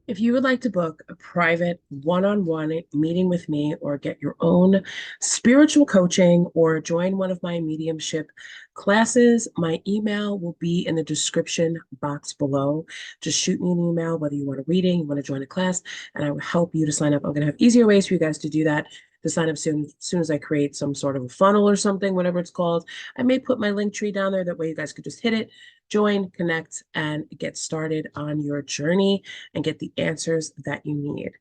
If you would like to book a private one-on-one meeting with me or get your own spiritual coaching or join one of my mediumship classes, my email will be in the description box below. Just shoot me an email, whether you want a reading, you want to join a class, and I will help you to sign up. I'm going to have easier ways for you guys to do that, to sign up soon as I create some sort of a funnel or something, whatever it's called. I may put my link tree down there. That way you guys could just hit it, join, connect, and get started on your journey and get the answers that you need.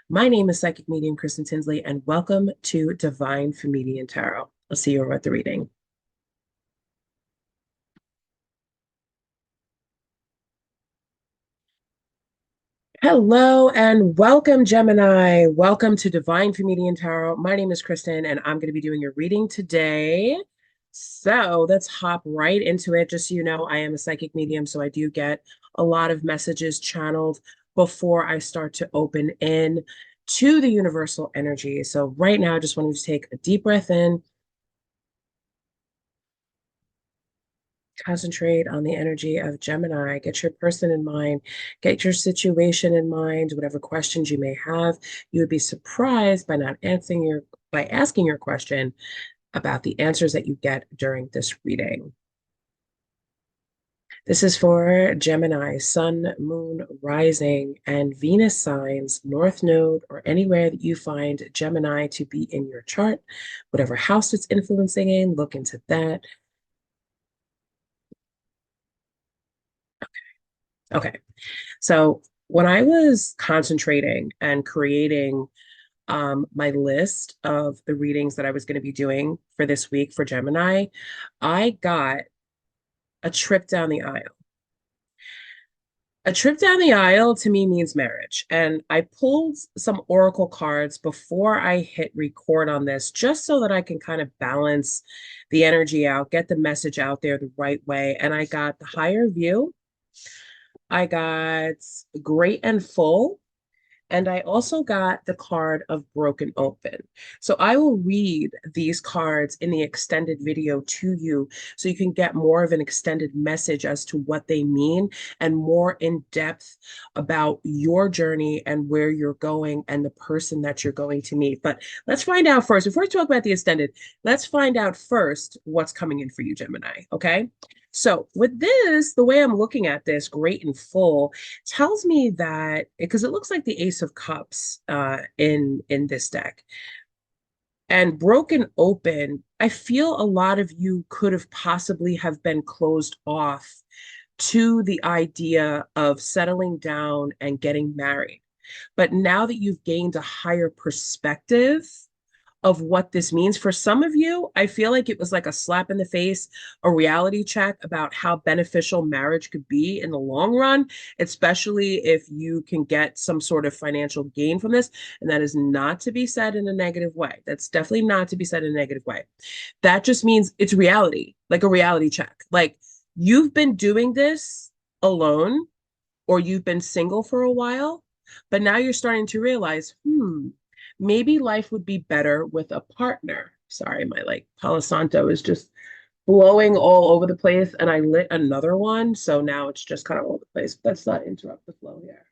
My name is Psychic Medium Kristen Tinsley, and welcome to Divine Feminian Tarot. I'll see you over at the reading. Hello and welcome, Gemini. Welcome to Divine Feminian Tarot. My name is Kristen, and I'm going to be doing your reading today. So let's hop right into it. Just so you know, I am a psychic medium, so I do get a lot of messages channeled before I start to open in to the universal energy. So right now, I just want you to take a deep breath in. Concentrate on the energy of Gemini. Get your person in mind. Get your situation in mind. Whatever questions you may have, you would be surprised by not answering your by asking your question about the answers that you get during this reading. This is for Gemini, Sun, Moon, Rising, and Venus signs, North Node, or anywhere that you find Gemini to be in your chart. Whatever house it's influencing in, look into that. Okay. So when I was concentrating and creating my list of the readings that I was going to be doing for this week for Gemini, I got a trip down the aisle. A trip down the aisle to me means marriage. And I pulled some oracle cards before I hit record on this, just so that I can kind of balance the energy out, get the message out there the right way. And I got the higher view. I got great and full. And I also got the card of broken open. So I will read these cards in the extended video to you so you can get more of an extended message as to what they mean and more in depth about your journey and where you're going and the person that you're going to meet. But let's find out first, before we talk about the extended, let's find out first what's coming in for you, Gemini. Okay. So with this, the way I'm looking at this, great and full, tells me that because it looks like the Ace of Cups in this deck. And broken open, I feel a lot of you could have possibly have been closed off to the idea of settling down and getting married. But now that you've gained a higher perspective of what this means. For some of you, I feel like it was like a slap in the face, a reality check about how beneficial marriage could be in the long run, especially if you can get some sort of financial gain from this. And that is not to be said in a negative way. That's definitely not to be said in a negative way. That just means it's reality, like a reality check. Like you've been doing this alone or you've been single for a while, but now you're starting to realize, maybe life would be better with a partner. Sorry, my like Palo Santo is just blowing all over the place, and I lit another one, so now it's just kind of all over the place. Let's not interrupt the flow here.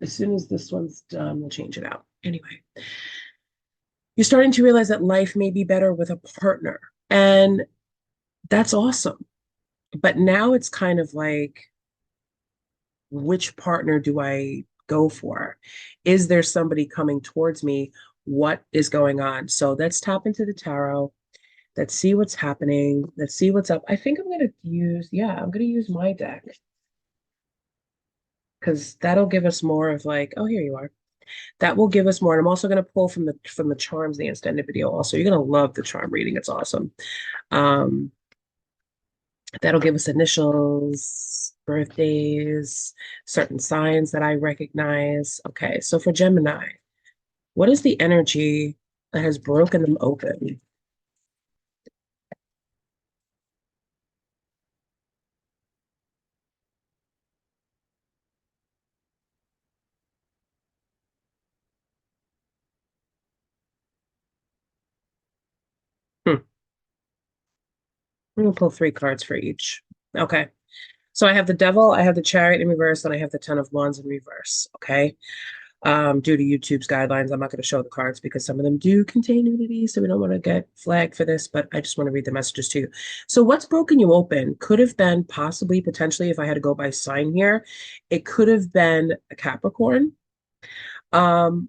As soon as this one's done, we'll change it out. Anyway, you're starting to realize that life may be better with a partner, and that's awesome. But now it's kind of like, which partner do I go for? Is there somebody coming towards me? What is going on? So let's tap into the tarot. Let's see what's happening. Let's see what's up. I think I'm going to use, yeah, I'm going to use my deck because that'll give us more of like, oh, here you are. That will give us more. And I'm also going to pull from the charms, the extended video. Also, you're going to love the charm reading. It's awesome. Um, That'll give us initials, birthdays, certain signs that I recognize. Okay, so for Gemini, what is the energy that has broken them open? I'm gonna pull three cards for each. Okay. So I have the devil, I have the chariot in reverse, and I have the 10 of wands in reverse. Okay. Due to YouTube's guidelines, I'm not going to show the cards because some of them do contain nudity, so we don't want to get flagged for this, but I just want to read the messages to you. So what's broken you open could have been possibly, potentially, if I had to go by sign here, it could have been a Capricorn. Um,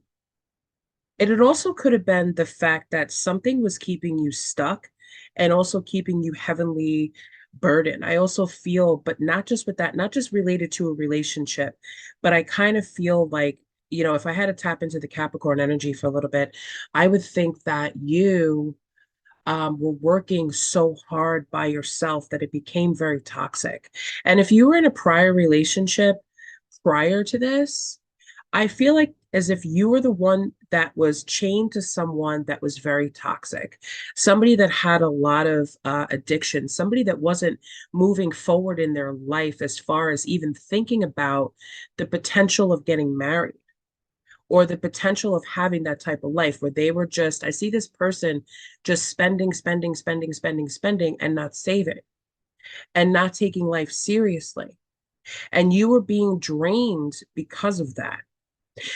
it also could have been the fact that something was keeping you stuck and also keeping you heavenly burdened. I also feel, but not just with that, not just related to a relationship, but I kind of feel like, if I had to tap into the Capricorn energy for a little bit, I would think that you were working so hard by yourself that it became very toxic. And if you were in a prior relationship prior to this, I feel like as if you were the one that was chained to someone that was very toxic, somebody that had a lot of addiction, somebody that wasn't moving forward in their life as far as even thinking about the potential of getting married or the potential of having that type of life where they were just, I see this person just spending, spending, spending, spending, spending, and not saving and not taking life seriously. And you were being drained because of that.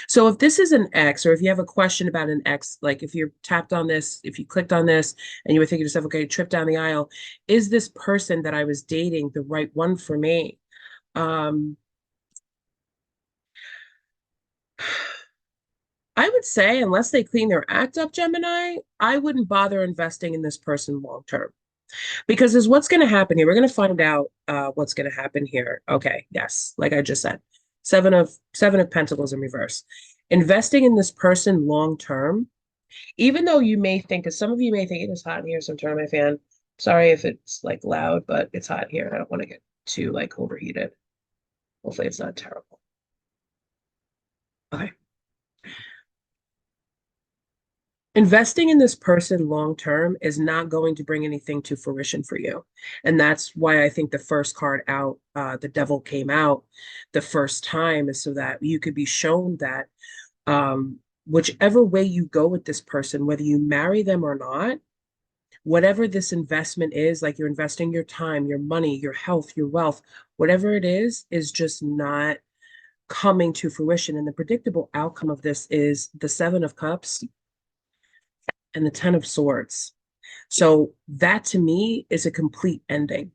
So if this is an X, or if you have a question about an X, like if you're tapped on this, if you clicked on this and you were thinking to yourself, okay, trip down the aisle, is this person that I was dating the right one for me? Um, I would say, unless they clean their act up, Gemini, I wouldn't bother investing in this person long term. Because is what's going to happen here. We're going to find out what's going to happen here. Okay, yes, like I just said, seven of Pentacles in reverse. Investing in this person long term, even though you may think, because some of you may think it is hot in here, so I'm turning my fan. Sorry if it's like loud, but it's hot here. I don't want to get too like overheated. Hopefully it's not terrible. Okay. Investing in this person long term is not going to bring anything to fruition for you. And that's why I think the first card out, the devil came out the first time, is so that you could be shown that whichever way you go with this person, whether you marry them or not, whatever this investment is, like you're investing your time, your money, your health, your wealth, whatever it is just not coming to fruition. And the predictable outcome of this is the Seven of Cups and the Ten of Swords. So that to me is a complete ending.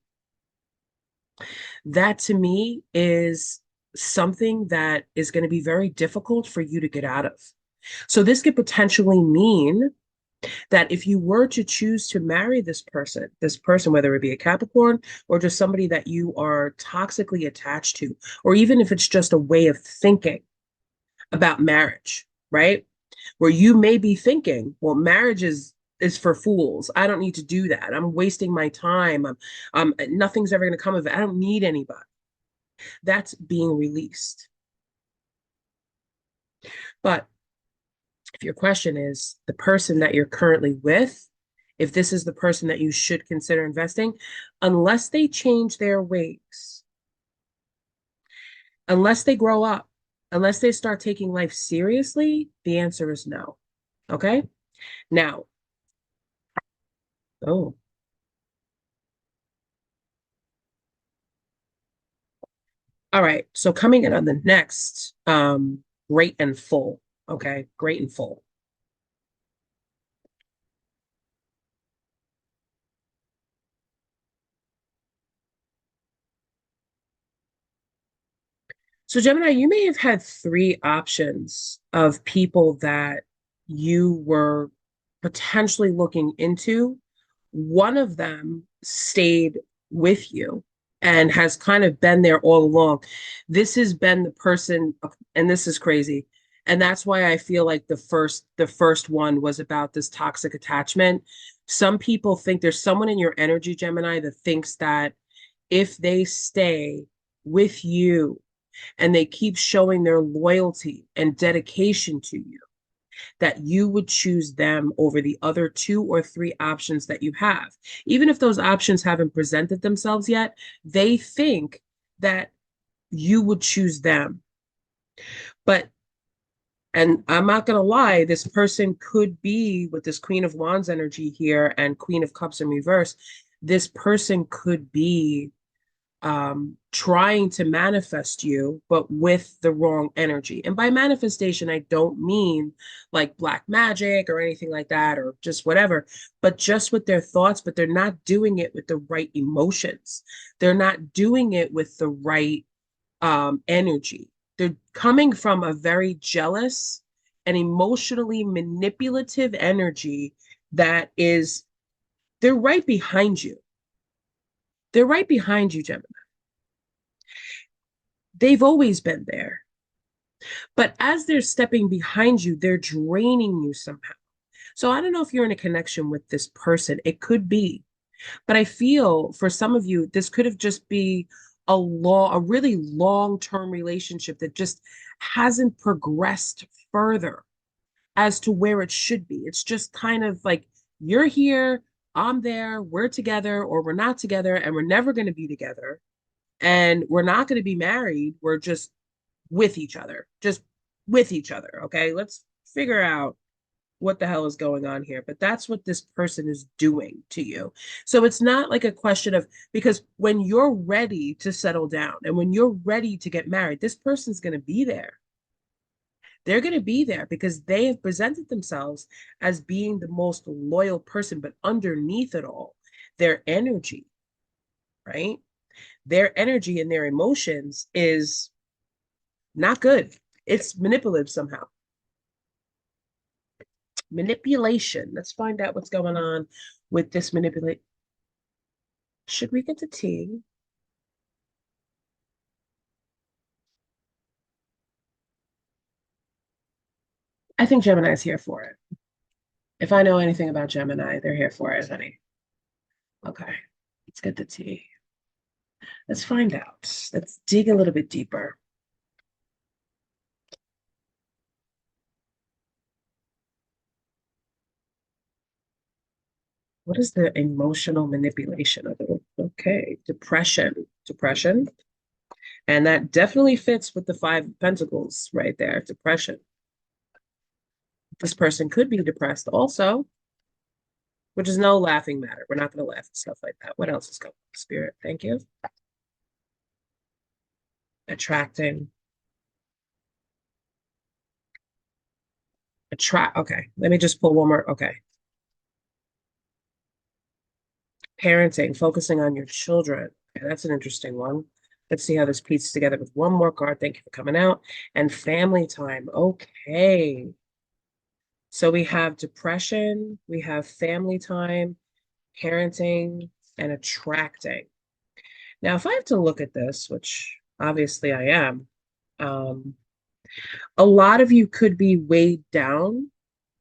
That to me is something that is going to be very difficult for you to get out of. So this could potentially mean that if you were to choose to marry this person, whether it be a Capricorn or just somebody that you are toxically attached to, or even if it's just a way of thinking about marriage, right? Where you may be thinking, well, marriage is for fools. I don't need to do that. I'm wasting my time. Nothing's ever going to come of it. I don't need anybody. That's being released. But if your question is the person that you're currently with, if this is the person that you should consider investing, unless they change their ways, unless they grow up, unless they start taking life seriously, the answer is no. Okay? Now, oh, all right. So coming in on the next, great and full. Okay, great and full. So Gemini, you may have had three options of people that you were potentially looking into. One of them stayed with you and has kind of been there all along. This has been the person, and this is crazy. And that's why I feel like the first one was about this toxic attachment. Some people think there's someone in your energy, Gemini, that thinks that if they stay with you and they keep showing their loyalty and dedication to you, that you would choose them over the other two or three options that you have. Even if those options haven't presented themselves yet, they think that you would choose them. But, and I'm not going to lie, this person could be with this Queen of Wands energy here and Queen of Cups in reverse. This person could be trying to manifest you, but with the wrong energy. And by manifestation, I don't mean like black magic or anything like that, or just whatever, but just with their thoughts, but they're not doing it with the right emotions. They're not doing it with the right energy. They're coming from a very jealous and emotionally manipulative energy that is, they're right behind you. They're right behind you, Gemini. They've always been there. But as they're stepping behind you, they're draining you somehow. So I don't know if you're in a connection with this person. It could be. But I feel for some of you, this could have just be a really long-term relationship that just hasn't progressed further as to where it should be. It's just kind of like you're here, I'm there, we're together, or we're not together, and we're never going to be together. And we're not going to be married. We're just with each other. Okay. Let's figure out what the hell is going on here. But that's what this person is doing to you. So it's not like a question of, because when you're ready to settle down and when you're ready to get married, this person's going to be there. They're going to be there because they have presented themselves as being the most loyal person, but underneath it all, their energy, right? Their energy and their emotions is not good. It's manipulative somehow. Manipulation. Let's find out what's going on with this manipulate. Should we get to tea? I think Gemini's here for it. If I know anything about Gemini, they're here for it, honey. Okay, let's get the tea. Let's find out. Let's dig a little bit deeper. What is the emotional manipulation of it? Okay, depression. Depression. And that definitely fits with the Five of Pentacles right there. Depression. This person could be depressed also, which is no laughing matter. We're not going to laugh at stuff like that. What else is going on? Spirit, thank you. Attracting. Attract. Okay, let me just pull one more. Okay. Parenting, focusing on your children. Okay, that's an interesting one. Let's see how this pieces together with one more card. Thank you for coming out. And family time. Okay. So we have depression, we have family time, parenting, and attracting. Now, if I have to look at this, which obviously I am, um, a lot of you could be weighed down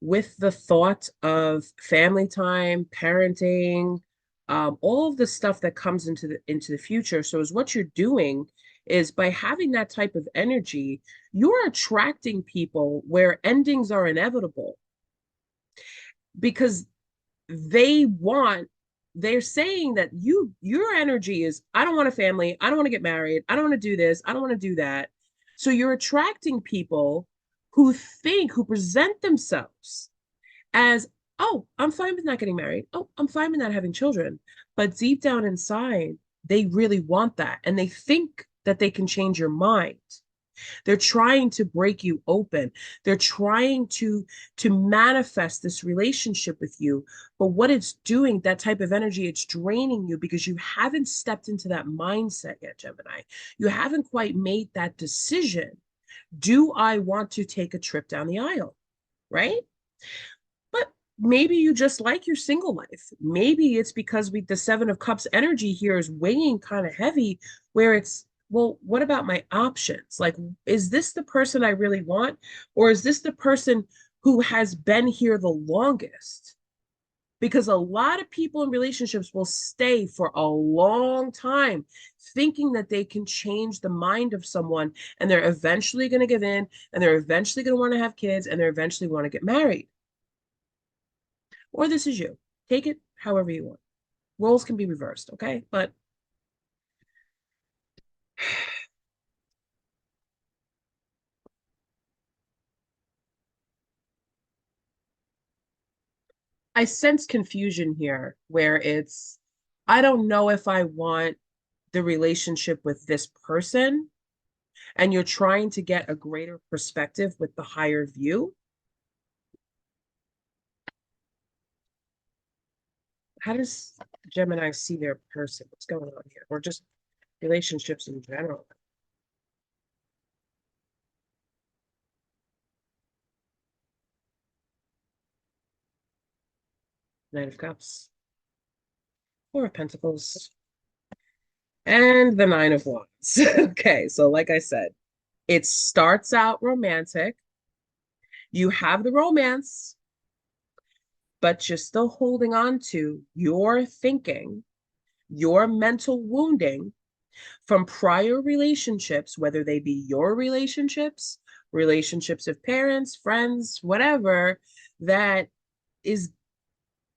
with the thought of family time, parenting, all of the stuff that comes into the future. So, is what you're doing is by having that type of energy, you're attracting people where endings are inevitable because they want they're saying that your energy is, I don't want a family, I don't want to get married, I don't want to do this, I don't want to do that. So you're attracting people who present themselves as, oh, I'm fine with not getting married, oh, I'm fine with not having children, but deep down inside they really want that and they think that they can change your mind. They're trying to break you open. They're trying to manifest this relationship with you. But what it's doing, that type of energy, it's draining you because you haven't stepped into that mindset yet, Gemini. You haven't quite made that decision. Do I want to take a trip down the aisle? Right? But maybe you just like your single life. Maybe it's because the Seven of Cups energy here is weighing kind of heavy, where it's, well, what about my options? Like, is this the person I really want? Or is this the person who has been here the longest? Because a lot of people in relationships will stay for a long time thinking that they can change the mind of someone and they're eventually going to give in and they're eventually going to want to have kids and they're eventually want to get married. Or this is you. Take it however you want. Roles can be reversed, okay? But I sense confusion here where it's, I don't know if I want the relationship with this person and you're trying to get a greater perspective with the higher view, how does Gemini see their person? What's going on here? Or just relationships in general? Knight of Cups, Four of Pentacles, and the Nine of Wands. Okay, so like I said, it starts out romantic. You have the romance, but you're still holding on to your thinking, your mental wounding from prior relationships, whether they be your relationships, relationships of parents, friends, whatever, that is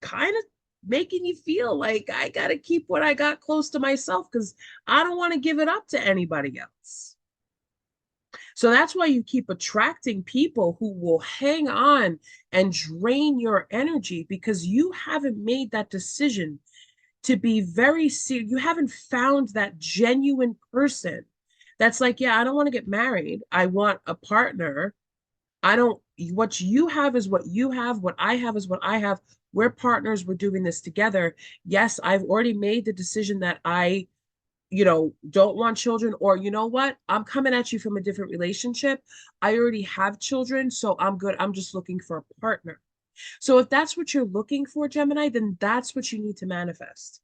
kind of making you feel like I got to keep what I got close to myself because I don't want to give it up to anybody else. So that's why you keep attracting people who will hang on and drain your energy because you haven't made that decision to be very serious. You haven't found that genuine person that's like, yeah, I don't want to get married. I want a partner. I don't, what you have is what you have. What I have is what I have. We're partners. We're doing this together. Yes, I've already made the decision that I, don't want children, or you know what? I'm coming at you from a different relationship. I already have children, so I'm good. I'm just looking for a partner. So if that's what you're looking for, Gemini, then that's what you need to manifest.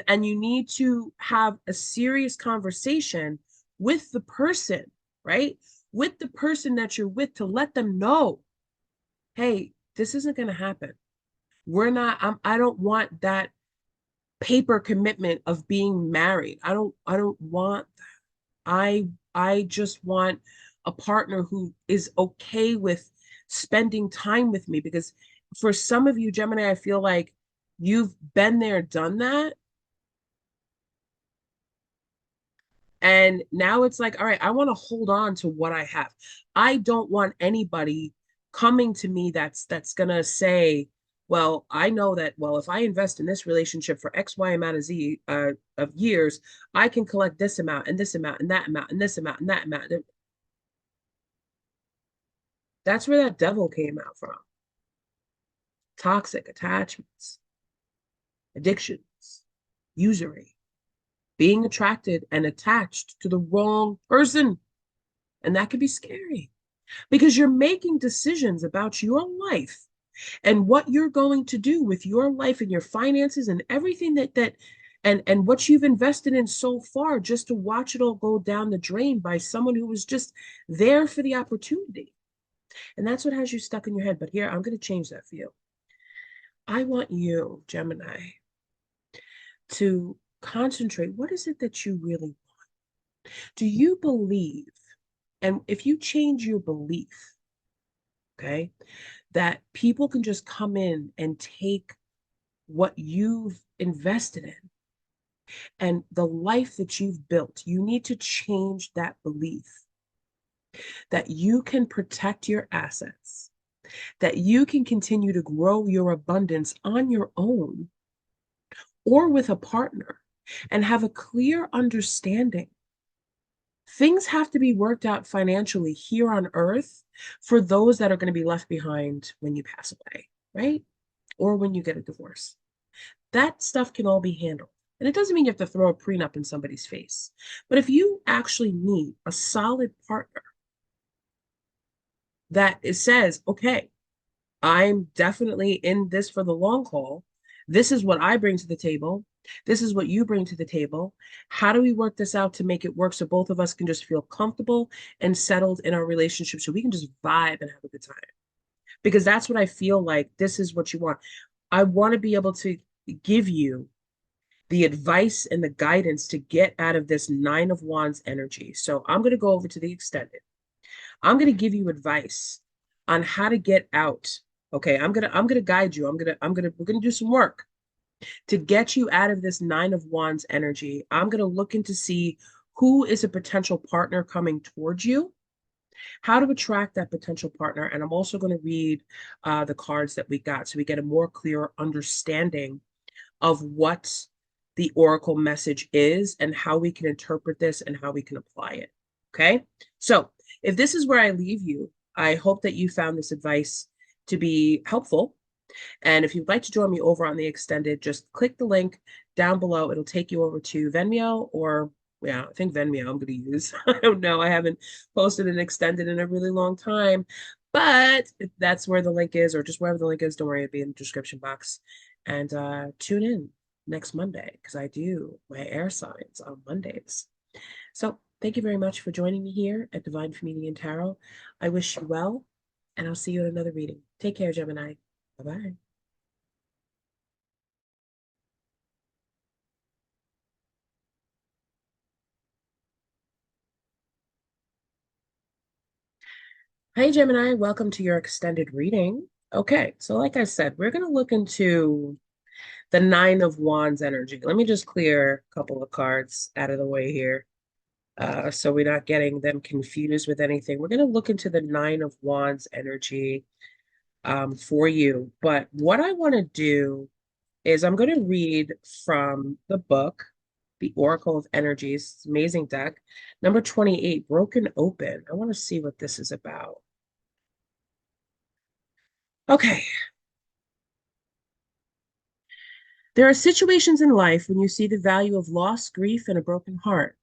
And you need to have a serious conversation with the person, right? With the person that you're with to let them know, hey, this isn't going to happen. I don't want that paper commitment of being married. I don't want that. I just want a partner who is okay with spending time with me because for some of you, Gemini, I feel like you've been there, done that. And now it's like, all right, I want to hold on to what I have. I don't want anybody coming to me that's gonna say, well, I know that, well, if I invest in this relationship for X, Y amount of Z of years, I can collect this amount and this amount and that amount and this amount and that amount. That's where that devil came out from. Toxic attachments, addictions, usury, being attracted and attached to the wrong person. And that can be scary because you're making decisions about your life and what you're going to do with your life and your finances and everything and what you've invested in so far just to watch it all go down the drain by someone who was just there for the opportunity. And that's what has you stuck in your head. But here, I'm going to change that for you. I want you, Gemini, to concentrate. What is it that you really want? Do you believe? And if you change your belief, okay, that people can just come in and take what you've invested in and the life that you've built, you need to change that belief that you can protect your assets, that you can continue to grow your abundance on your own or with a partner and have a clear understanding. Things have to be worked out financially here on earth for those that are going to be left behind when you pass away, right? Or when you get a divorce. That stuff can all be handled. And it doesn't mean you have to throw a prenup in somebody's face. But if you actually need a solid partner that says, okay, I'm definitely in this for the long haul. This is what I bring to the table. This is what you bring to the table. How do we work this out to make it work so both of us can just feel comfortable and settled in our relationship so we can just vibe and have a good time? Because that's what I feel like this is what you want. I want to be able to give you the advice and the guidance to get out of this Nine of Wands energy. So I'm going to go over to the extended. I'm going to give you advice on how to get out. Okay, I'm gonna guide you. We're gonna do some work to get you out of this Nine of Wands energy. I'm gonna look into see who is a potential partner coming towards you, how to attract that potential partner, and I'm also going to read the cards that we got so we get a more clear understanding of what the oracle message is and how we can interpret this and how we can apply it. Okay. So if this is where I leave you, I hope that you found this advice to be helpful. And if you'd like to join me over on the extended, just click the link down below. It'll take you over to Venmo or, yeah, I think Venmo I'm going to use. I don't know. I haven't posted an extended in a really long time, but if that's where the link is, or just wherever the link is, don't worry, it'll be in the description box. And tune in next Monday because I do my air signs on Mondays. So thank you very much for joining me here at Divine Comedian Tarot. I wish you well, and I'll see you in another reading. Take care, Gemini. Bye-bye. Hi, Gemini. Welcome to your extended reading. Okay, so like I said, we're going to look into the Nine of Wands energy. Let me just clear a couple of cards out of the way here so we're not getting them confused with anything. We're going to look into the Nine of Wands energy for you. But what I want to do is I'm going to read from the book, The Oracle of Energies. It's an amazing deck. Number 28, Broken Open. I want to see what this is about. Okay. There are situations in life when you see the value of loss, grief, and a broken heart.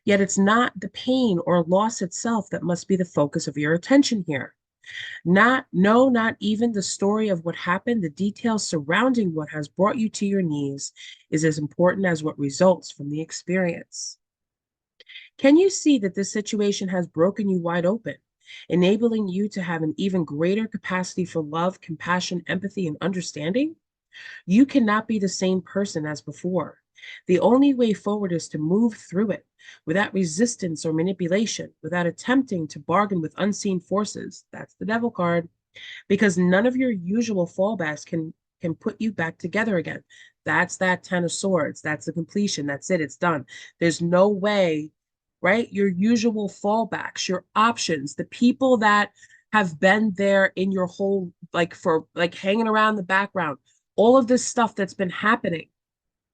Yet it's not the pain or loss itself that must be the focus of your attention here. Not even the story of what happened, the details surrounding what has brought you to your knees is as important as what results from the experience. Can you see that this situation has broken you wide open, enabling you to have an even greater capacity for love, compassion, empathy, and understanding? You cannot be the same person as before. The only way forward is to move through it without resistance or manipulation, without attempting to bargain with unseen forces. That's the devil card, because none of your usual fallbacks can put you back together again. That's that 10 of swords. That's the completion. That's it. It's done. There's no way, right? Your usual fallbacks, your options, the people that have been there in your whole, like for like hanging around the background, all of this stuff that's been happening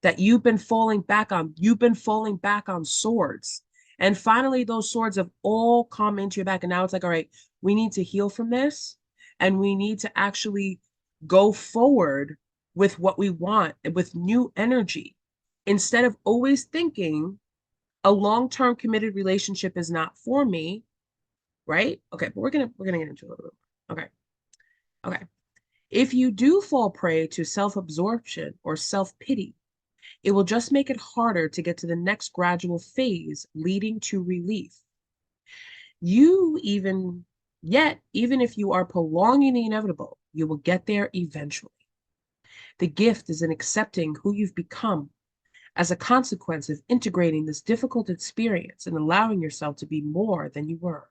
that you've been falling back on swords. And finally, those swords have all come into your back. And now it's like, all right, we need to heal from this and we need to actually go forward with what we want and with new energy instead of always thinking a long-term committed relationship is not for me, right? Okay, but we're gonna get into it a little bit. Okay. Okay. If you do fall prey to self-absorption or self-pity, it will just make it harder to get to the next gradual phase leading to relief. You even, Yet, even if you are prolonging the inevitable, you will get there eventually. The gift is in accepting who you've become as a consequence of integrating this difficult experience and allowing yourself to be more than you were.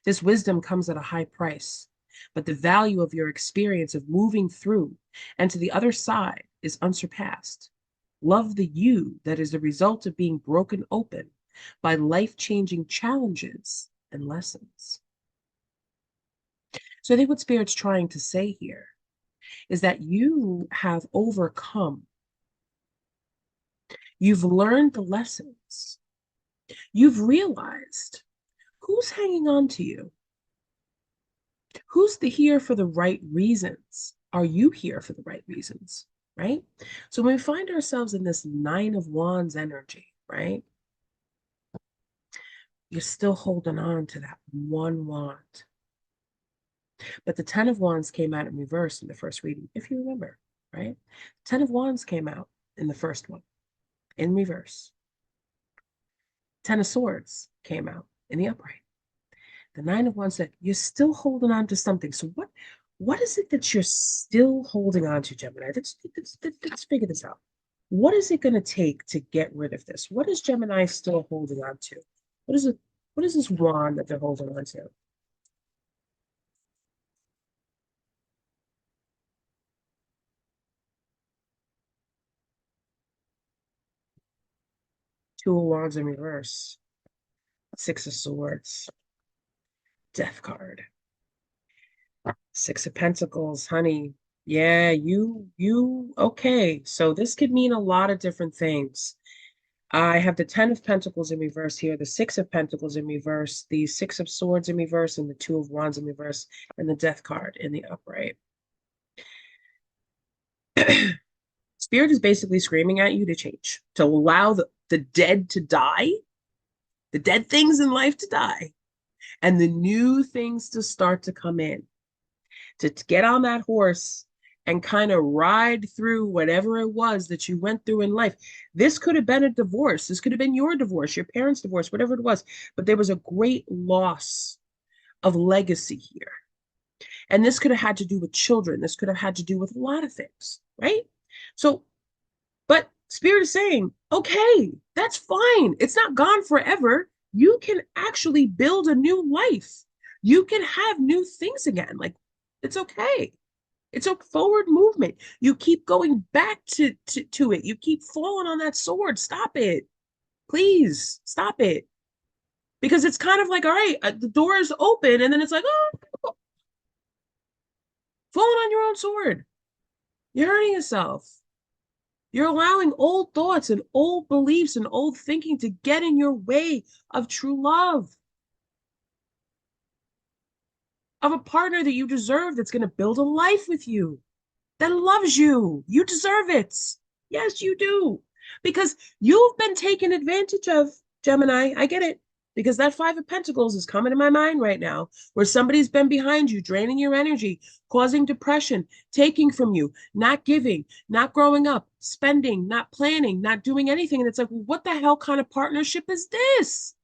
This wisdom comes at a high price, but the value of your experience of moving through and to the other side is unsurpassed. Love the you that is the result of being broken open by life-changing challenges and lessons. So I think what Spirit's trying to say here is that you have overcome. You've learned the lessons. You've realized who's hanging on to you. Who's here for the right reasons? Are you here for the right reasons? Right? So when we find ourselves in this Nine of Wands energy, right? You're still holding on to that one wand. But the Ten of Wands came out in reverse in the first reading, if you remember, right? Ten of Wands came out in the first one, in reverse. Ten of Swords came out in the upright. The Nine of Wands said, you're still holding on to something. So what is it that you're still holding on to, Gemini? Let's figure this out. What is it going to take to get rid of this? What is Gemini still holding on to? What is it? What is this wand that they're holding on to? Two of Wands in reverse. Six of Swords. Death card. Six of Pentacles, honey. Yeah, okay. So this could mean a lot of different things. I have the Ten of Pentacles in reverse here, the Six of Pentacles in reverse, the Six of Swords in reverse, and the Two of Wands in reverse, and the Death card in the upright. Spirit is basically screaming at you to change, to allow the dead to die, the dead things in life to die, and the new things to start to come in, to get on that horse and kind of ride through whatever it was that you went through in life. This could have been a divorce. This could have been your divorce, your parents' divorce, whatever it was. But there was a great loss of legacy here. And this could have had to do with children. This could have had to do with a lot of things, right? So, but Spirit is saying, okay, that's fine. It's not gone forever. You can actually build a new life. You can have new things again. Like, it's okay. It's a forward movement. You keep going back to it. You keep falling on that sword. Stop it. Please stop it. Because it's kind of like, all right, the door is open, and then it's like, oh, falling on your own sword. You're hurting yourself. You're allowing old thoughts and old beliefs and old thinking to get in your way of true love, of a partner that you deserve that's going to build a life with you, that loves you. You deserve it. Yes, you do. Because you've been taken advantage of, Gemini. I get it. Because that Five of Pentacles is coming to my mind right now, where somebody's been behind you, draining your energy, causing depression, taking from you, not giving, not growing up, spending, not planning, not doing anything. And it's like, well, what the hell kind of partnership is this?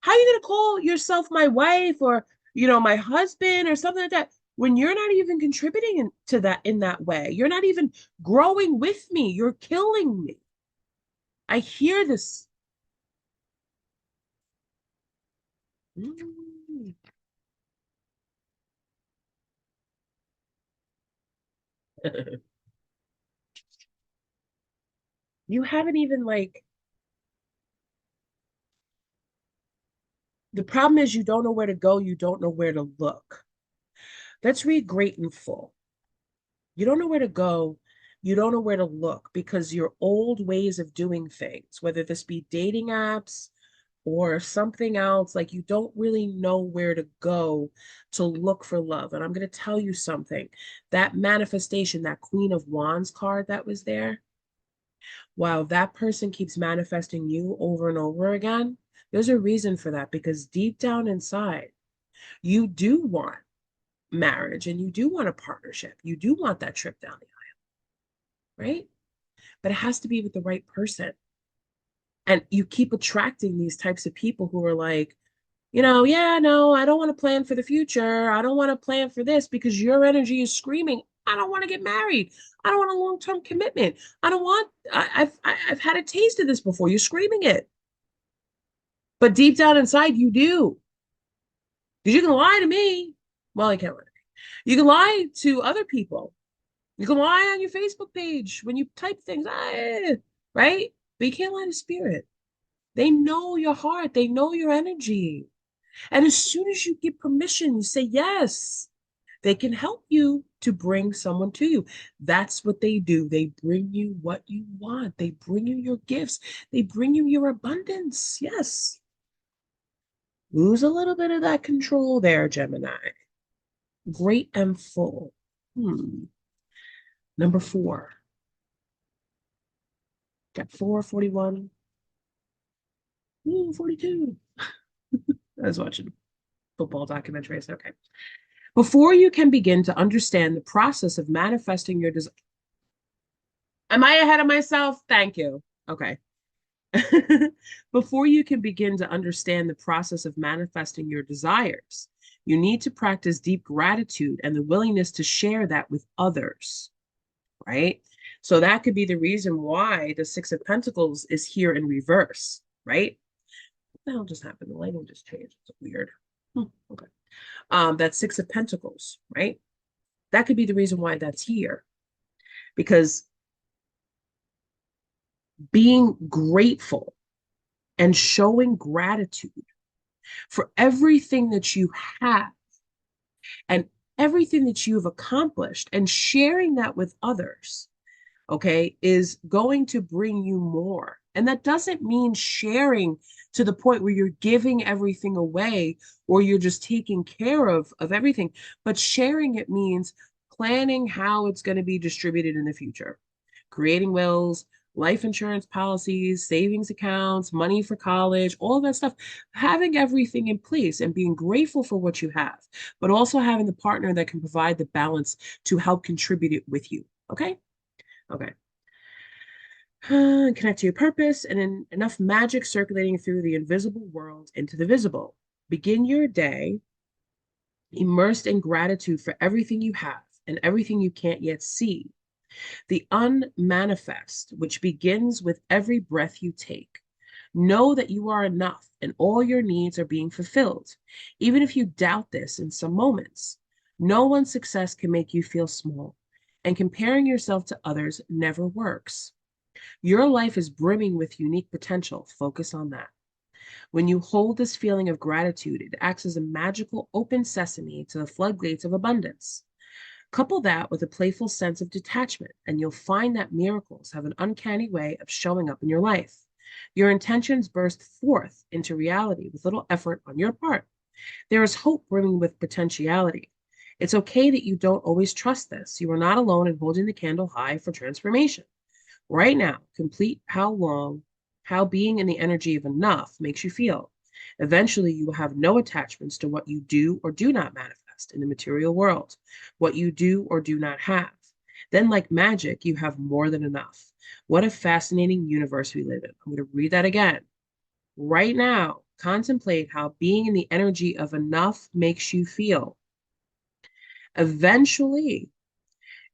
How are you going to call yourself my wife or, my husband or something like that when you're not even contributing to that in that way? You're not even growing with me. You're killing me. I hear this. Mm. You haven't even like, the problem is you don't know where to go. You don't know where to look. Let's read great and full. You don't know where to go. You don't know where to look because your old ways of doing things, whether this be dating apps or something else, like you don't really know where to go to look for love. And I'm going to tell you something. That manifestation, that Queen of Wands card that was there, while that person keeps manifesting you over and over again, there's a reason for that because deep down inside, you do want marriage and you do want a partnership. You do want that trip down the aisle, right? But it has to be with the right person. And you keep attracting these types of people who are like, yeah, no, I don't want to plan for the future. I don't want to plan for this because your energy is screaming, I don't want to get married. I don't want a long-term commitment. I don't want, I've had a taste of this before. You're screaming it. But deep down inside, you do. Because you can lie to me. Well, I can't lie to me. You can lie to other people. You can lie on your Facebook page when you type things, right? But you can't lie to spirit. They know your heart. They know your energy. And as soon as you give permission, you say yes, they can help you to bring someone to you. That's what they do. They bring you what you want. They bring you your gifts. They bring you your abundance. Yes. Lose a little bit of that control there, Gemini. Great and full. Number 4. Got 4, 41. 42. I was watching football documentaries. Okay. Before you can begin to understand the process of manifesting your desire. Am I ahead of myself? Thank you. Okay. Before you can begin to understand the process of manifesting your desires, you need to practice deep gratitude and the willingness to share that with others, right? So that could be the reason why the Six of Pentacles is here in reverse, right? What the hell just happened? The lighting just changed. It's weird. Okay. That Six of Pentacles, right? That could be the reason why that's here. Because being grateful and showing gratitude for everything that you have and everything that you've accomplished and sharing that with others, okay, is going to bring you more. And that doesn't mean sharing to the point where you're giving everything away or you're just taking care of everything, but sharing it means planning how it's going to be distributed in the future, creating wills, life insurance policies, savings accounts, money for college, all that stuff, having everything in place and being grateful for what you have, but also having the partner that can provide the balance to help contribute it with you. Okay. Okay. Connect to your purpose and enough magic circulating through the invisible world into the visible. Begin your day immersed in gratitude for everything you have and everything you can't yet see. The unmanifest, which begins with every breath you take. Know that you are enough and all your needs are being fulfilled, even if you doubt this in some moments. No one's success can make you feel small, and comparing yourself to others never works. Your life is brimming with unique potential. Focus on that. When you hold this feeling of gratitude, it acts as a magical open sesame to the floodgates of abundance. Couple that with a playful sense of detachment, and you'll find that miracles have an uncanny way of showing up in your life. Your intentions burst forth into reality with little effort on your part. There is hope brimming with potentiality. It's okay that you don't always trust this. You are not alone in holding the candle high for transformation. Right now, complete how being in the energy of enough makes you feel. Eventually, you will have no attachments to what you do or do not manifest in the material world, what you do or do not have. Then, like magic, you have more than enough. What a fascinating universe we live in. I'm going to read that again. Right now, contemplate how being in the energy of enough makes you feel. Eventually,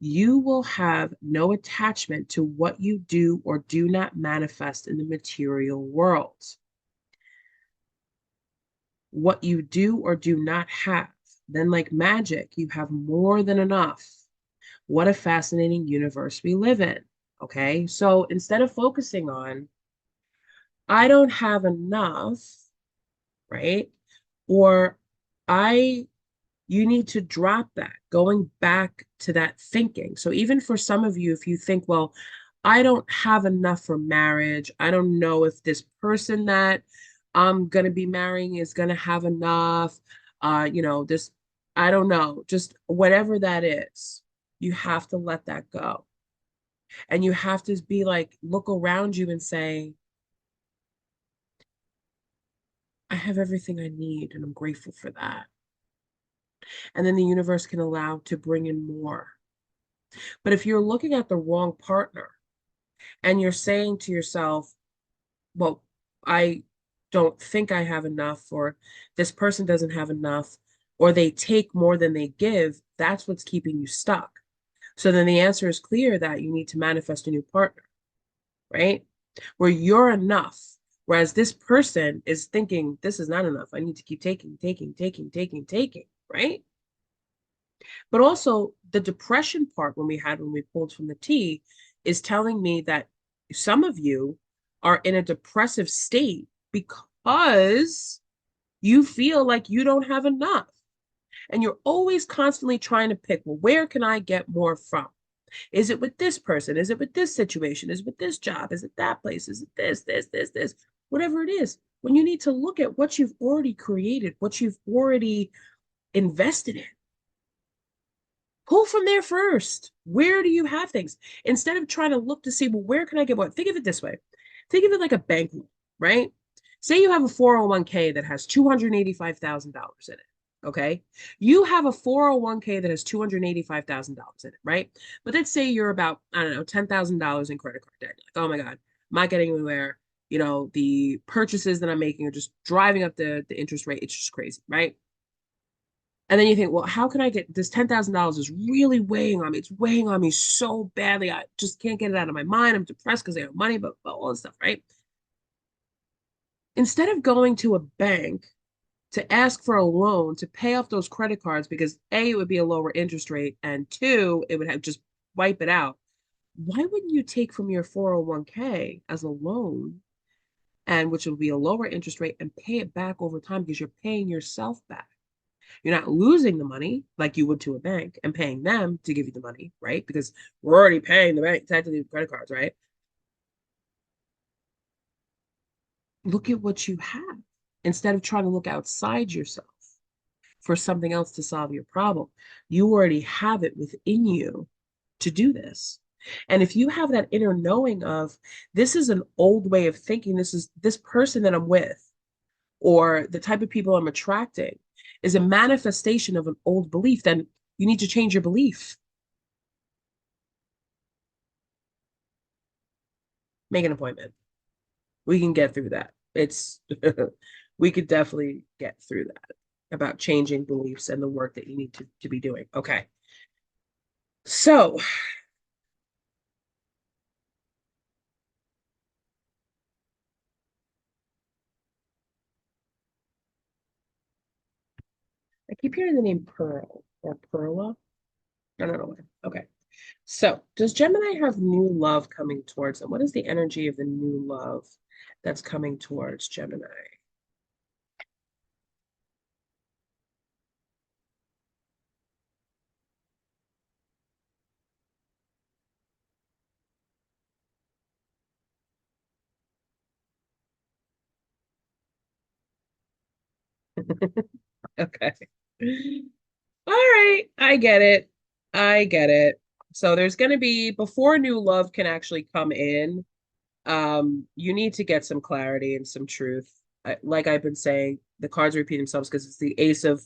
you will have no attachment to what you do or do not manifest in the material world. What you do or do not have. Then, like magic, you have more than enough. What a fascinating universe we live in. Okay. So instead of focusing on, I don't have enough, right? Or I you need to drop that, going back to that thinking. So even for some of you, if you think, well, I don't have enough for marriage, I don't know if this person that I'm going to be marrying is going to have enough, this, I don't know, just whatever that is, you have to let that go. And you have to be like, look around you and say, I have everything I need, and I'm grateful for that. And then the universe can allow to bring in more. But if you're looking at the wrong partner and you're saying to yourself, well, I don't think I have enough, or this person doesn't have enough, or they take more than they give, that's what's keeping you stuck. So then the answer is clear that you need to manifest a new partner, right? Where you're enough. Whereas this person is thinking, this is not enough. I need to keep taking, right? But also the depression part when we pulled from the tea is telling me that some of you are in a depressive state because you feel like you don't have enough. And you're always constantly trying to pick, well, where can I get more from? Is it with this person? Is it with this situation? Is it with this job? Is it that place? Is it this? Whatever it is. When you need to look at what you've already created, what you've already invested in, pull from there first. Where do you have things? Instead of trying to look to see, well, where can I get what? Think of it this way. Think of it like a bank loan, right? Say you have a 401k that has $285,000 in it. Okay. You have a 401k that has $285,000 in it, right? But let's say you're about, I don't know, $10,000 in credit card debt. Like, oh my God, I'm not getting anywhere. The purchases that I'm making are just driving up the interest rate. It's just crazy, right? And then you think, well, how can I get this $10,000 is really weighing on me. It's weighing on me so badly. I just can't get it out of my mind. I'm depressed because I have money, but all this stuff, right? Instead of going to a bank to ask for a loan to pay off those credit cards because A, it would be a lower interest rate, and two, it would have just wipe it out. Why wouldn't you take from your 401k as a loan, and which will be a lower interest rate, and pay it back over time because you're paying yourself back? You're not losing the money like you would to a bank and paying them to give you the money, right? Because we're already paying the bank technically with credit cards, right? Look at what you have instead of trying to look outside yourself for something else to solve your problem. You already have it within you to do this. And if you have that inner knowing of this is an old way of thinking, this is this person that I'm with, or the type of people I'm attracting is a manifestation of an old belief, then you need to change your belief. Make an appointment. We can get through that. It's we could definitely get through that about changing beliefs and the work that you need to be doing. Okay. So I keep hearing the name Pearl or Perla. I don't know why. Okay. So does Gemini have new love coming towards them? What is the energy of the new love that's coming towards Gemini? Okay. All right, I get it. I get it. So there's going to be, before new love can actually come in, you need to get some clarity and some truth. Like I've been saying, the cards repeat themselves because it's the Ace of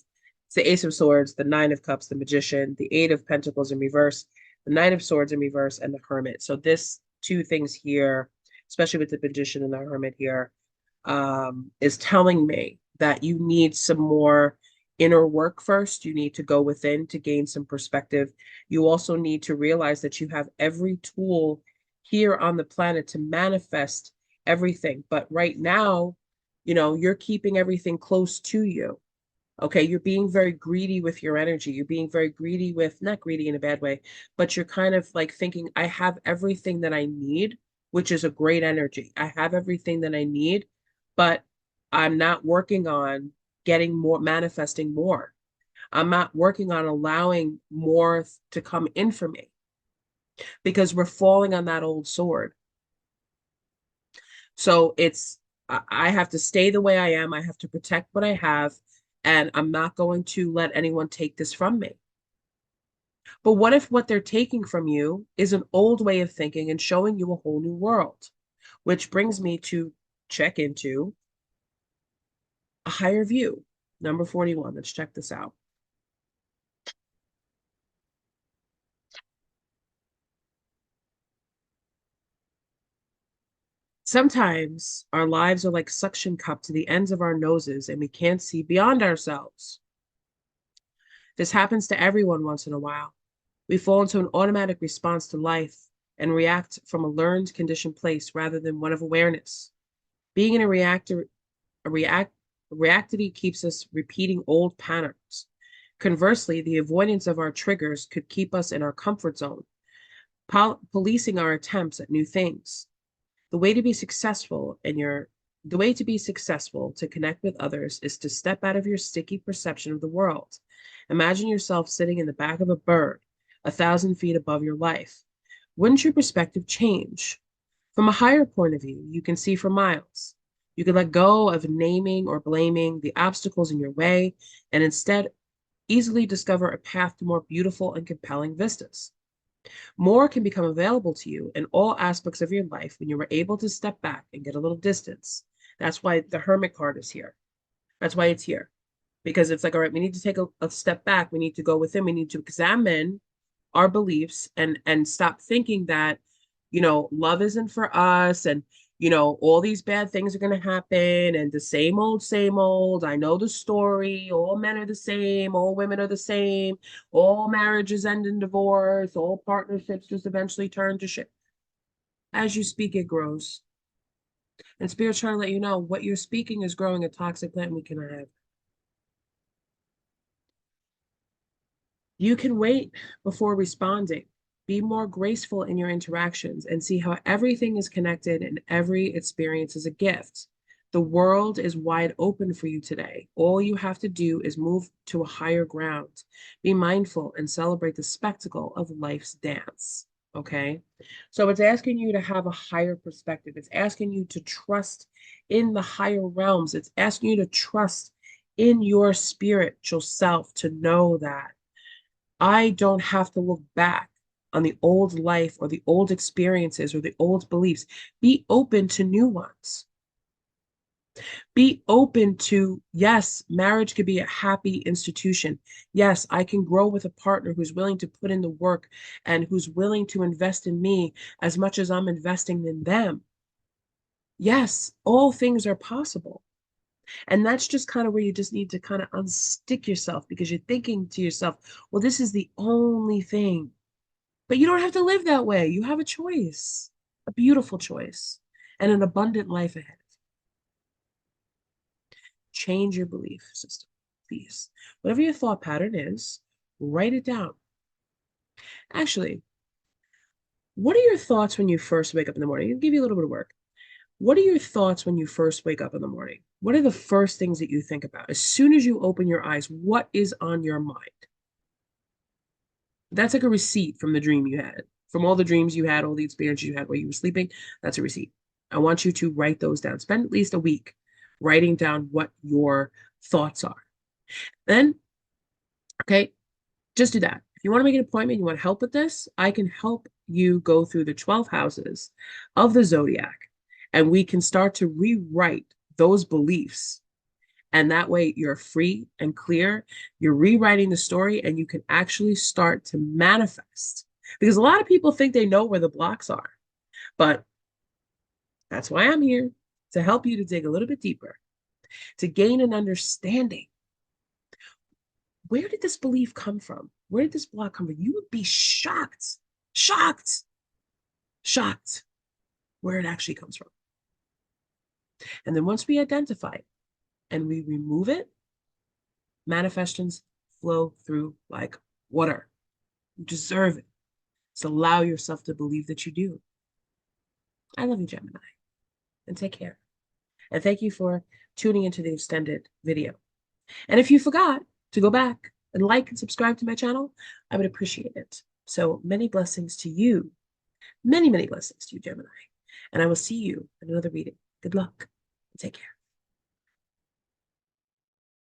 Swords, the Nine of Cups, the Magician, the Eight of Pentacles in reverse, the Nine of Swords in reverse, and the Hermit. So this two things here, especially with the Magician and the Hermit here, is telling me that you need some more inner work first. You need to go within to gain some perspective. You also need to realize that you have every tool here on the planet to manifest everything. But right now, you're keeping everything close to you. Okay, you're being very greedy with your energy. You're being very greedy with, not greedy in a bad way, but you're kind of like thinking, I have everything that I need, which is a great energy. I have everything that I need, but I'm not working on getting more, manifesting more. I'm not working on allowing more to come in for me because we're falling on that old sword. So I have to stay the way I am. I have to protect what I have, and I'm not going to let anyone take this from me. But what if what they're taking from you is an old way of thinking and showing you a whole new world? Which brings me to check into a higher view. Number 41. Let's check this out. Sometimes our lives are like suction cup to the ends of our noses and we can't see beyond ourselves. This happens to everyone once in a while. We fall into an automatic response to life and react from a learned conditioned place rather than one of awareness. Being in a reactivity keeps us repeating old patterns. Conversely, the avoidance of our triggers could keep us in our comfort zone, policing our attempts at new things. The way to be successful in your the way to be successful to connect with others is to step out of your sticky perception of the world. Imagine yourself sitting in the back of a bird, 1,000 feet above your life. Wouldn't your perspective change? From a higher point of view, you can see for miles. You can let go of naming or blaming the obstacles in your way and instead easily discover a path to more beautiful and compelling vistas. More can become available to you in all aspects of your life when you are able to step back and get a little distance. That's why the Hermit card is here. That's why it's here. Because it's like, all right, we need to take a step back. We need to go within. We need to examine our beliefs and stop thinking that love isn't for us, and all these bad things are going to happen, and the same old. I know the story. All men are the same, all women are the same, all marriages end in divorce, all partnerships just eventually turn to shit. As you speak, it grows, and spirit's trying to let you know what you're speaking is growing a toxic plant we cannot have. You can wait before responding. Be more graceful in your interactions and see how everything is connected and every experience is a gift. The world is wide open for you today. All you have to do is move to a higher ground. Be mindful and celebrate the spectacle of life's dance. Okay. So it's asking you to have a higher perspective. It's asking you to trust in the higher realms. It's asking you to trust in your spiritual self to know that I don't have to look back on the old life or the old experiences or the old beliefs. Be open to new ones. Be open to, yes, marriage could be a happy institution. Yes, I can grow with a partner who's willing to put in the work and who's willing to invest in me as much as I'm investing in them. Yes, all things are possible. And that's just kind of where you just need to kind of unstick yourself because you're thinking to yourself, well, this is the only thing. But you don't have to live that way. You have a choice, a beautiful choice, and an abundant life ahead. Change your belief system, please. Whatever your thought pattern is, write it down. Actually, what are your thoughts when you first wake up in the morning? I'll give you a little bit of work. What are your thoughts when you first wake up in the morning? What are the first things that you think about? As soon as you open your eyes, what is on your mind? That's like a receipt from the dream you had, from all the dreams you had, all the experiences you had while you were sleeping. That's a receipt. I want you to write those down. Spend at least a week writing down what your thoughts are. Then, okay, just do that. If you want to make an appointment, you want help with this, I can help you go through the 12 houses of the zodiac, and we can start to rewrite those beliefs. And that way you're free and clear. You're rewriting the story and you can actually start to manifest. Because a lot of people think they know where the blocks are. But that's why I'm here, to help you to dig a little bit deeper, to gain an understanding. Where did this belief come from? Where did this block come from? You would be shocked, shocked, shocked where it actually comes from. And then once we identify it and we remove it, manifestations flow through like water. You deserve it. So allow yourself to believe that you do. I love you, Gemini, and take care. And thank you for tuning into the extended video. And if you forgot to go back and like and subscribe to my channel, I would appreciate it. So many blessings to you. Many, many blessings to you, Gemini. And I will see you in another reading. Good luck and take care.